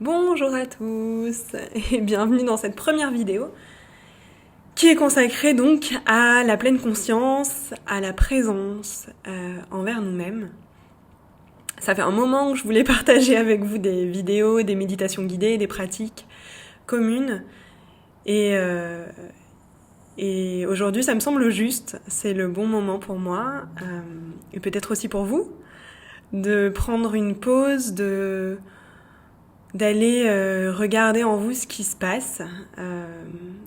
Bonjour à tous et bienvenue dans cette première vidéo qui est consacrée donc à la pleine conscience, à la présence envers nous-mêmes. Ça fait un moment que je voulais partager avec vous des vidéos, des méditations guidées, des pratiques communes et aujourd'hui ça me semble juste, c'est le bon moment pour moi et peut-être aussi pour vous de prendre une pause, d'aller regarder en vous ce qui se passe,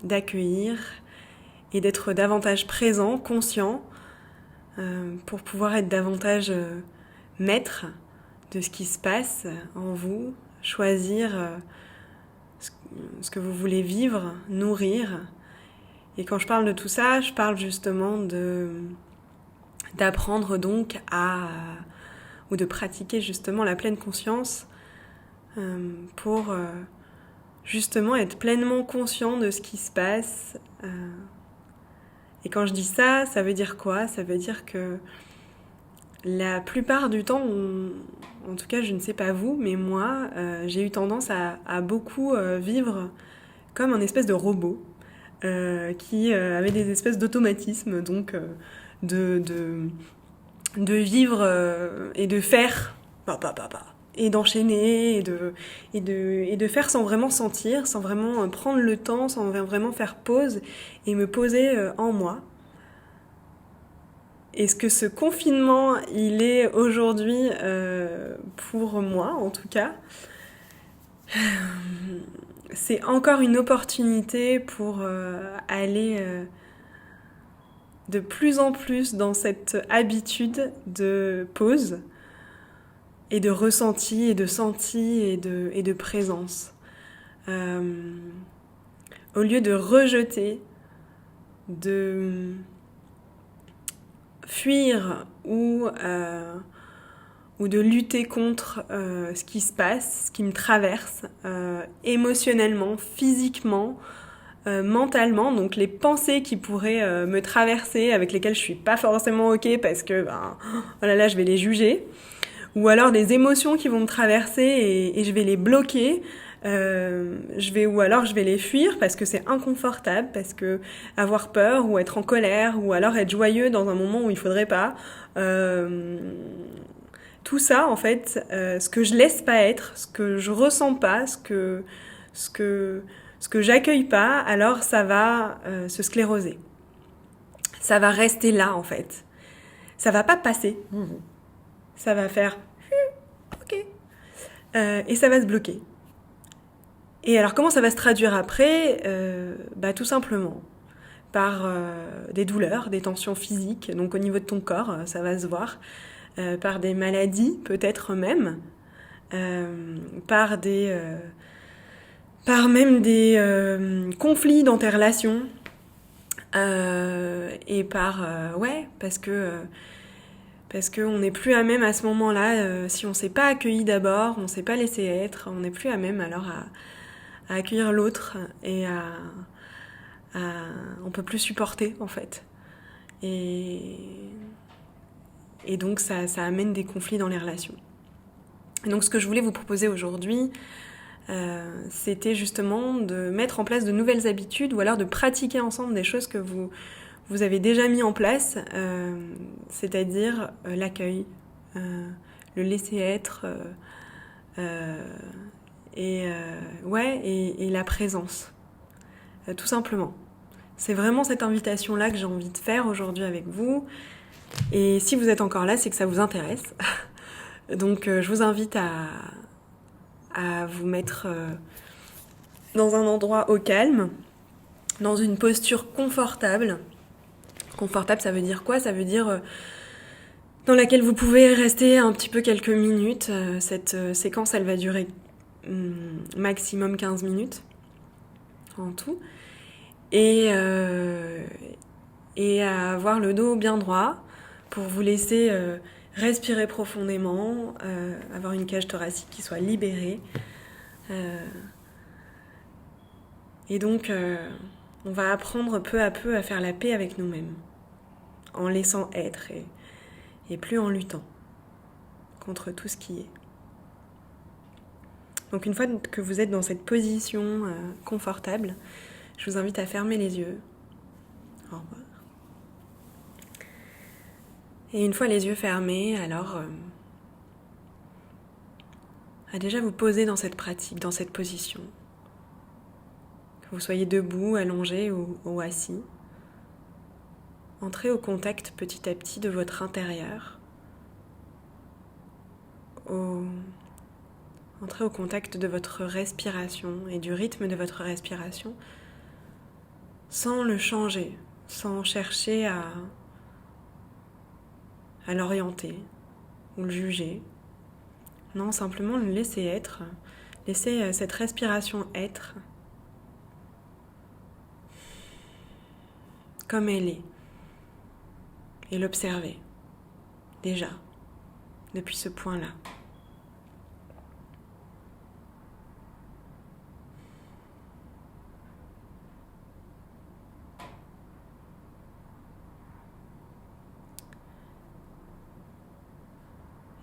d'accueillir et d'être davantage présent, conscient, pour pouvoir être davantage maître de ce qui se passe en vous, choisir ce que vous voulez vivre, nourrir. Et quand je parle de tout ça, je parle justement d'apprendre donc ou de pratiquer justement la pleine conscience pour justement être pleinement conscient de ce qui se passe. Et quand je dis ça, ça veut dire quoi ? Ça veut dire que la plupart du temps, en tout cas je ne sais pas vous, mais moi, j'ai eu tendance à beaucoup vivre comme un espèce de robot qui avait des espèces d'automatismes, donc de vivre et de faire, et d'enchaîner, et de faire sans vraiment sentir, sans vraiment prendre le temps, sans vraiment faire pause, et me poser en moi. Est-ce que ce confinement, il est aujourd'hui, pour moi en tout cas, c'est encore une opportunité pour aller de plus en plus dans cette habitude de pause et de ressenti et de senti et de présence. Au lieu de rejeter, de fuir ou de lutter contre ce qui se passe, ce qui me traverse émotionnellement, physiquement, mentalement, donc les pensées qui pourraient me traverser, avec lesquelles je suis pas forcément ok parce que oh là là, je vais les juger, ou alors des émotions qui vont me traverser et je vais les bloquer. Ou alors je vais les fuir parce que c'est inconfortable, parce que avoir peur ou être en colère ou alors être joyeux dans un moment où il faudrait pas, tout ça en fait, ce que je laisse pas être, ce que je ressens pas, ce que j'accueille pas, alors ça va se scléroser, ça va rester là en fait, ça va pas passer, ça va faire ok et ça va se bloquer. Et alors comment ça va se traduire après tout simplement par des douleurs, des tensions physiques, donc au niveau de ton corps, ça va se voir, par des maladies peut-être même, par même des conflits dans tes relations, et parce que on n'est plus à même à ce moment-là, si on s'est pas accueilli d'abord, on s'est pas laissé être, on n'est plus à même alors à accueillir l'autre et on peut plus supporter en fait. Et donc ça amène des conflits dans les relations. Et donc ce que je voulais vous proposer aujourd'hui, c'était justement de mettre en place de nouvelles habitudes ou alors de pratiquer ensemble des choses que vous avez déjà mis en place, c'est-à-dire l'accueil, le laisser être, et la présence, tout simplement. C'est vraiment cette invitation-là que j'ai envie de faire aujourd'hui avec vous. Et si vous êtes encore là, c'est que ça vous intéresse. Donc je vous invite à vous mettre dans un endroit au calme, dans une posture confortable. Confortable, ça veut dire quoi ? Ça veut dire dans laquelle vous pouvez rester un petit peu quelques minutes. Cette séquence, elle va durer maximum 15 minutes en tout. Et à avoir le dos bien droit pour vous laisser respirer profondément, avoir une cage thoracique qui soit libérée. Et donc, on va apprendre peu à peu à faire la paix avec nous-mêmes, en laissant être et plus en luttant contre tout ce qui est. Donc une fois que vous êtes dans cette position confortable, je vous invite à fermer les yeux. Au revoir. Et une fois les yeux fermés, alors à déjà vous poser dans cette pratique, dans cette position. Que vous soyez debout, allongé ou assis. Entrez au contact petit à petit de votre intérieur. Entrez au contact de votre respiration et du rythme de votre respiration sans le changer, sans chercher à l'orienter ou le juger. Non, simplement le laisser être, laisser cette respiration être comme elle est et l'observer déjà depuis ce point-là.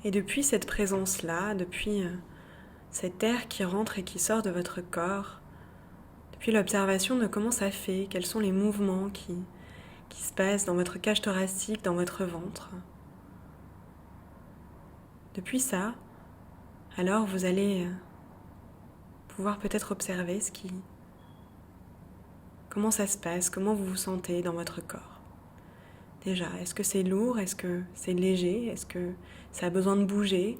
Et depuis cette présence-là, depuis cet air qui rentre et qui sort de votre corps, depuis l'observation de comment ça fait, quels sont les mouvements qui se passent dans votre cage thoracique, dans votre ventre. Depuis ça, alors vous allez pouvoir peut-être observer comment ça se passe, comment vous vous sentez dans votre corps. Déjà, est-ce que c'est lourd? Est-ce que c'est léger? Est-ce que ça a besoin de bouger?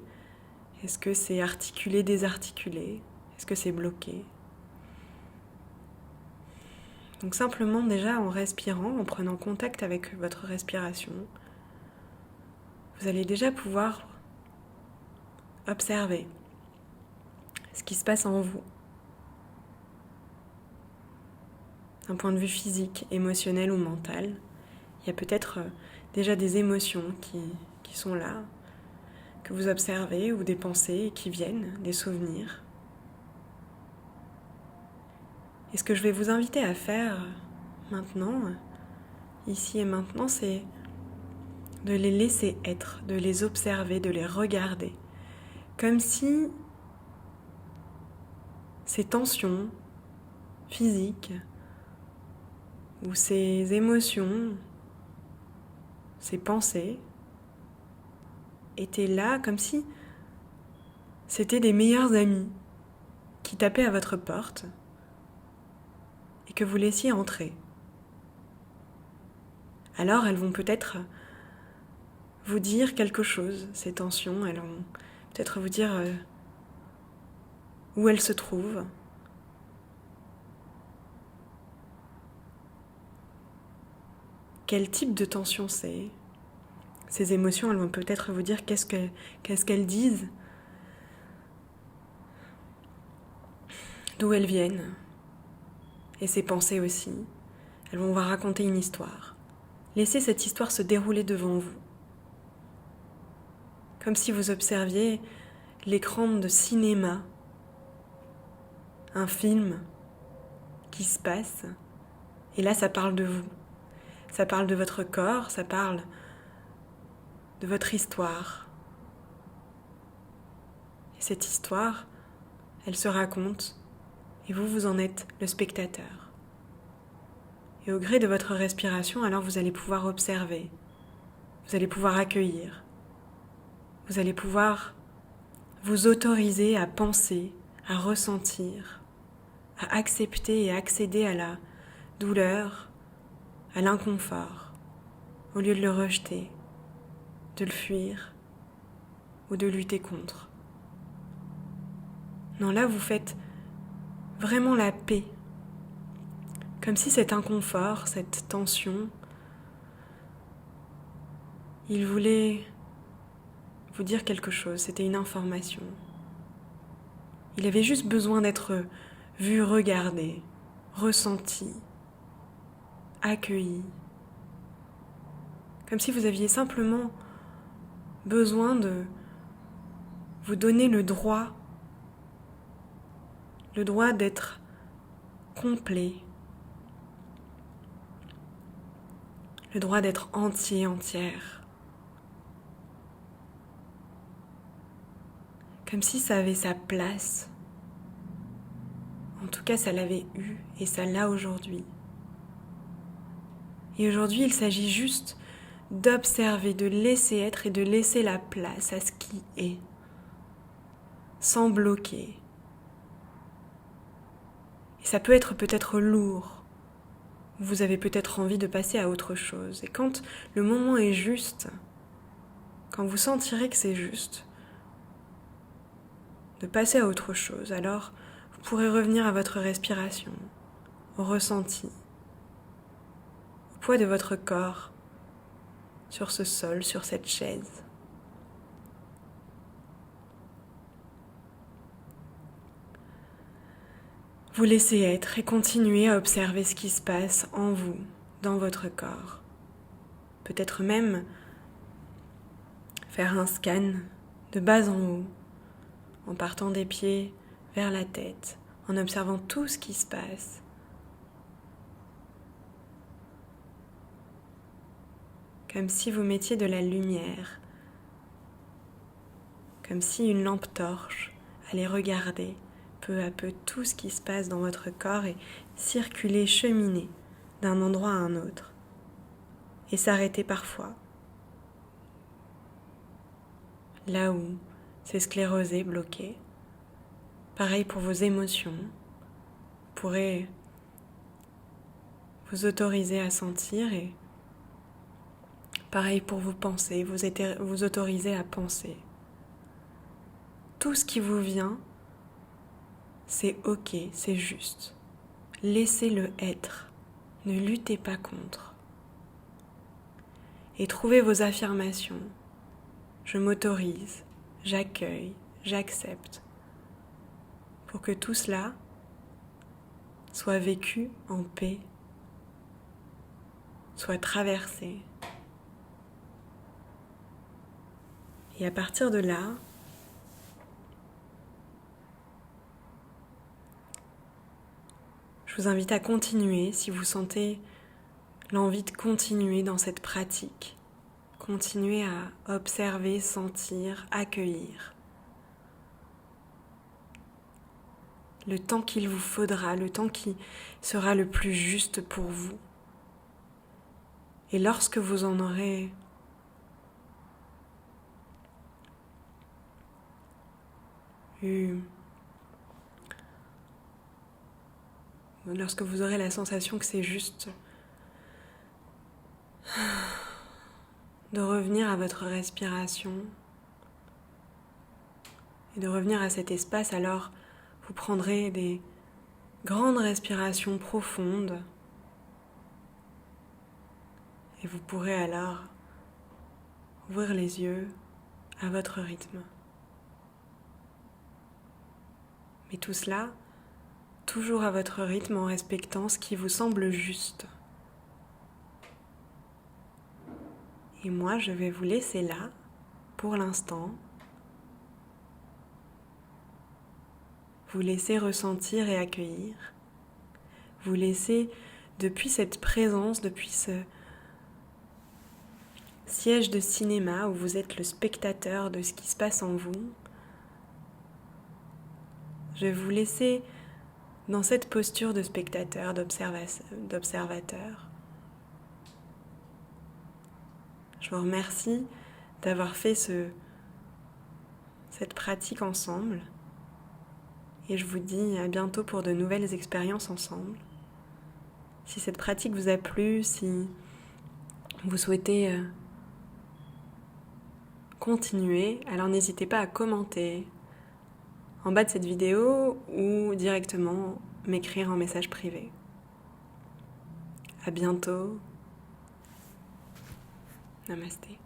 Est-ce que c'est articulé, désarticulé? Est-ce que c'est bloqué? Donc simplement déjà en respirant, en prenant contact avec votre respiration, vous allez déjà pouvoir observer ce qui se passe en vous. D'un point de vue physique, émotionnel ou mental, il y a peut-être déjà des émotions qui sont là, que vous observez, ou des pensées qui viennent, des souvenirs. Et ce que je vais vous inviter à faire maintenant, ici et maintenant, c'est de les laisser être, de les observer, de les regarder, comme si ces tensions physiques ou ces émotions, ces pensées étaient là comme si c'était des meilleurs amis qui tapaient à votre porte et que vous laissiez entrer. Alors elles vont peut-être vous dire quelque chose, ces tensions, elles vont peut-être vous dire où elles se trouvent. Quel type de tension c'est? Ces émotions, elles vont peut-être vous dire qu'est-ce qu'elles disent, d'où elles viennent, et ces pensées aussi. Elles vont vous raconter une histoire. Laissez cette histoire se dérouler devant vous, comme si vous observiez l'écran de cinéma, un film qui se passe, et là ça parle de vous. Ça parle de votre corps, ça parle de votre histoire. Et cette histoire, elle se raconte, et vous en êtes le spectateur. Et au gré de votre respiration, alors vous allez pouvoir observer, vous allez pouvoir accueillir, vous allez pouvoir vous autoriser à penser, à ressentir, à accepter et accéder à la douleur, à l'inconfort, au lieu de le rejeter, de le fuir ou de lutter contre. Non, là vous faites vraiment la paix, comme si cet inconfort, cette tension, il voulait vous dire quelque chose, c'était une information. Il avait juste besoin d'être vu, regardé, ressenti, accueilli. Comme si vous aviez simplement besoin de vous donner le droit d'être complet, le droit d'être entier, entière. Comme si ça avait sa place En tout cas, ça l'avait eu et ça l'a aujourd'hui. Et aujourd'hui, il s'agit juste d'observer, de laisser être et de laisser la place à ce qui est, sans bloquer. Et ça peut être peut-être lourd. Vous avez peut-être envie de passer à autre chose. Et quand le moment est juste, quand vous sentirez que c'est juste, de passer à autre chose, alors vous pourrez revenir à votre respiration, au ressenti, au poids de votre corps sur ce sol, sur cette chaise. Vous laissez être et continuez à observer ce qui se passe en vous, dans votre corps. Peut-être même faire un scan de bas en haut, en partant des pieds vers la tête, en observant tout ce qui se passe. Comme si vous mettiez de la lumière, comme si une lampe torche allait regarder peu à peu tout ce qui se passe dans votre corps et circuler, cheminer d'un endroit à un autre et s'arrêter parfois. Là où c'est sclérosé, bloqué. Pareil pour vos émotions. Vous pourrez vous autoriser à sentir et pareil pour vos pensées, vous autoriser à penser. Tout ce qui vous vient, c'est ok, c'est juste. Laissez-le être. Ne luttez pas contre. Et trouvez vos affirmations. Je m'autorise, j'accueille, j'accepte. Pour que tout cela soit vécu en paix, soit traversé. Et à partir de là, je vous invite à continuer si vous sentez l'envie de continuer dans cette pratique. Continuez à observer, sentir, accueillir. Le temps qu'il vous faudra, le temps qui sera le plus juste pour vous. Et lorsque vous en aurez lorsque vous aurez la sensation que c'est juste de revenir à votre respiration et de revenir à cet espace, alors vous prendrez des grandes respirations profondes et vous pourrez alors ouvrir les yeux à votre rythme. Mais tout cela, toujours à votre rythme en respectant ce qui vous semble juste. Et moi, je vais vous laisser là, pour l'instant. Vous laisser ressentir et accueillir. Vous laisser, depuis cette présence, depuis ce siège de cinéma où vous êtes le spectateur de ce qui se passe en vous, je vais vous laisser dans cette posture de spectateur, d'observateur. Je vous remercie d'avoir fait cette pratique ensemble et je vous dis à bientôt pour de nouvelles expériences ensemble. Si cette pratique vous a plu, si vous souhaitez continuer, alors n'hésitez pas à commenter en bas de cette vidéo ou directement m'écrire en message privé. À bientôt. Namasté.